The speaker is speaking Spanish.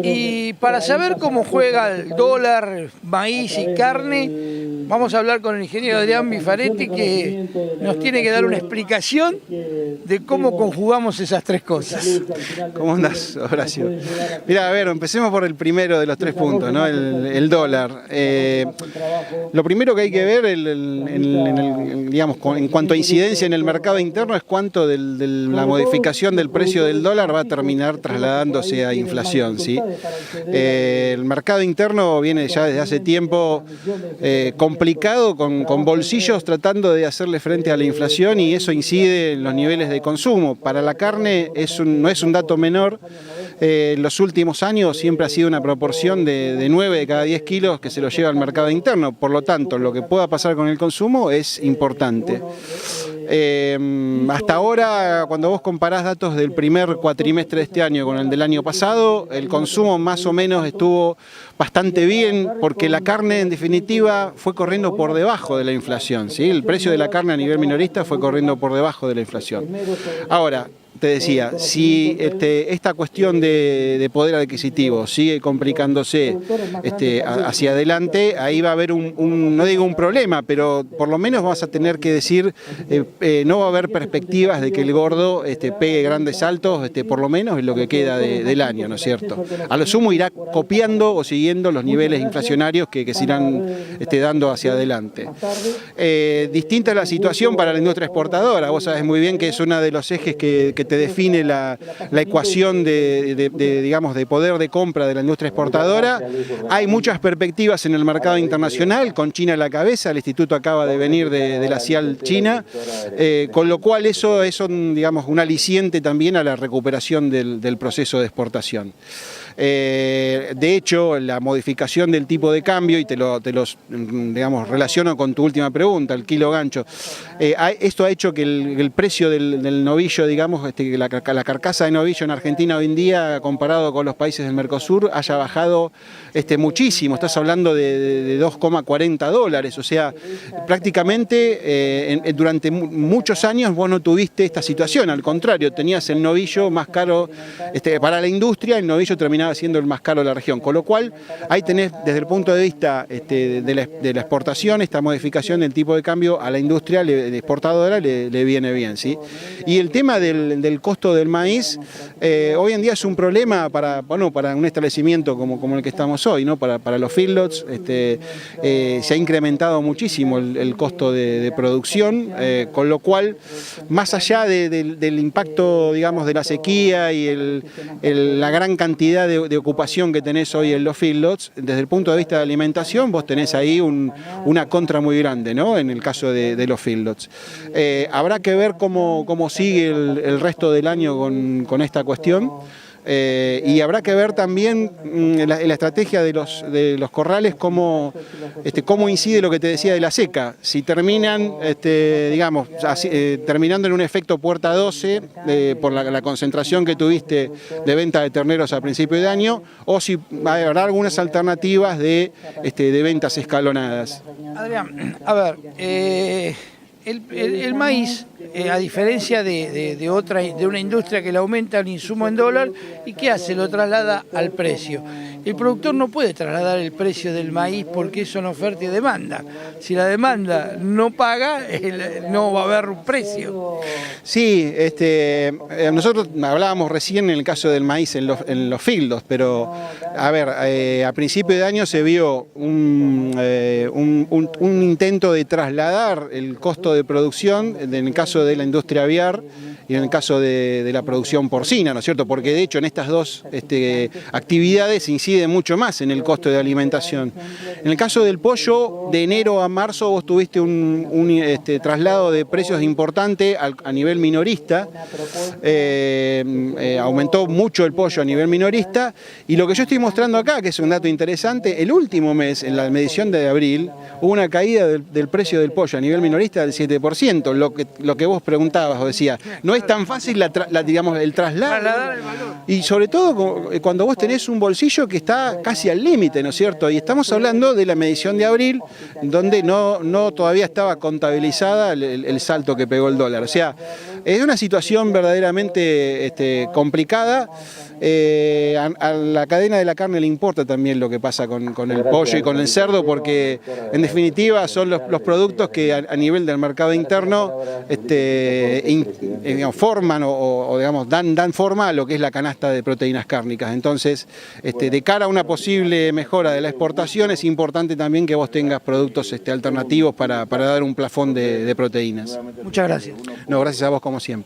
Y para saber cómo juega el dólar, maíz y carne, vamos a hablar con el ingeniero Adrián Bifaretti, que nos tiene que dar una explicación de cómo conjugamos esas tres cosas. ¿Cómo andás, Horacio? Mira, a ver, empecemos por el primero de los 3 puntos, ¿no? El dólar. Lo primero que hay que ver, digamos, en cuanto a incidencia en el mercado interno, es cuánto de la modificación del precio del dólar va a terminar trasladándose a inflación, ¿sí? El mercado interno viene ya desde hace tiempo complicado, con bolsillos tratando de hacerle frente a la inflación, y eso incide en los niveles de consumo. Para la carne no es un dato menor. En los últimos años siempre ha sido una proporción de 9 de cada 10 kilos que se lo lleva al mercado interno. Por lo tanto, lo que pueda pasar con el consumo es importante. Hasta ahora, cuando vos comparás datos del primer cuatrimestre de este año con el del año pasado, el consumo más o menos estuvo bastante bien, porque la carne en definitiva fue corriendo por debajo de la inflación, ¿sí? El precio de la carne a nivel minorista fue corriendo por debajo de la inflación. Ahora, te decía, si esta cuestión de poder adquisitivo sigue complicándose hacia adelante, ahí va a haber no digo un problema, pero por lo menos vas a tener que decir, no va a haber perspectivas de que el gordo pegue grandes saltos, por lo menos en lo que queda del año, ¿no es cierto? A lo sumo irá copiando o siguiendo los niveles inflacionarios que se irán dando hacia adelante. Distinta es la situación para la industria exportadora. Vos sabés muy bien que es uno de los ejes que te define la ecuación digamos, de poder de compra de la industria exportadora. Hay muchas perspectivas en el mercado internacional, con China a la cabeza. El instituto acaba de venir de la CIAL China, con lo cual eso es digamos, un aliciente también a la recuperación del proceso de exportación. De hecho, la modificación del tipo de cambio, y te los digamos, relaciono con tu última pregunta, el kilo gancho, esto ha hecho que el precio del novillo, digamos, la carcasa de novillo en Argentina hoy en día, comparado con los países del Mercosur, haya bajado muchísimo. Estás hablando de 2,40 dólares, o sea, prácticamente durante muchos años vos no tuviste esta situación, al contrario, tenías el novillo más caro para la industria, el novillo terminaba siendo el más caro de la región, con lo cual ahí tenés desde el punto de vista de la exportación, esta modificación del tipo de cambio a la industria exportadora le viene bien, ¿sí? Y el tema del costo del maíz, hoy en día es un problema para un establecimiento como el que estamos hoy, ¿no? Para los feedlots, se ha incrementado muchísimo el costo de producción, con lo cual, más allá del impacto, digamos, de la sequía y la gran cantidad de ocupación que tenés hoy en los feedlots, desde el punto de vista de alimentación, vos tenés ahí una contra muy grande, ¿no? En el caso de los feedlots. Habrá que ver cómo sigue el resto del año con esta cuestión. Y habrá que ver también la estrategia de los corrales, cómo incide lo que te decía de la seca. Si terminan, digamos, terminando en un efecto puerta 12 por la concentración que tuviste de venta de terneros a principio de año, o si habrá algunas alternativas de ventas escalonadas. Adrián, a ver, el maíz, a diferencia de una industria que le aumenta el insumo en dólar, ¿y qué hace? Lo traslada al precio. El productor no puede trasladar el precio del maíz porque son oferta y demanda. Si la demanda no paga, no va a haber un precio. Sí, nosotros hablábamos recién en el caso del maíz en los fieldos, pero a ver, a principio de año se vio un intento de trasladar el costo de producción en el caso de la industria aviar y en el caso de la producción porcina, ¿no es cierto? Porque de hecho en estas dos actividades incide mucho más en el costo de alimentación. En el caso del pollo, de enero a marzo vos tuviste un traslado de precios importante a nivel minorista, aumentó mucho el pollo a nivel minorista, y lo que yo estoy mostrando acá, que es un dato interesante, el último mes, en la medición de abril, hubo una caída del precio del pollo a nivel minorista del 7%, lo que vos preguntabas o decías, no es tan fácil digamos, el traslado, y sobre todo cuando vos tenés un bolsillo que está casi al límite, ¿no es cierto? Y estamos hablando de la medición de abril, donde no todavía estaba contabilizada el salto que pegó el dólar. O sea, es una situación verdaderamente complicada. a la cadena de la carne le importa también lo que pasa con el pollo y con el cerdo, porque en definitiva son los productos que a nivel del mercado interno digamos, forman o digamos, dan forma a lo que es la canasta de proteínas cárnicas. Entonces, de cara a una posible mejora de la exportación, es importante también que vos tengas productos alternativos para dar un plafón de proteínas. Muchas gracias. No, gracias a vos como siempre.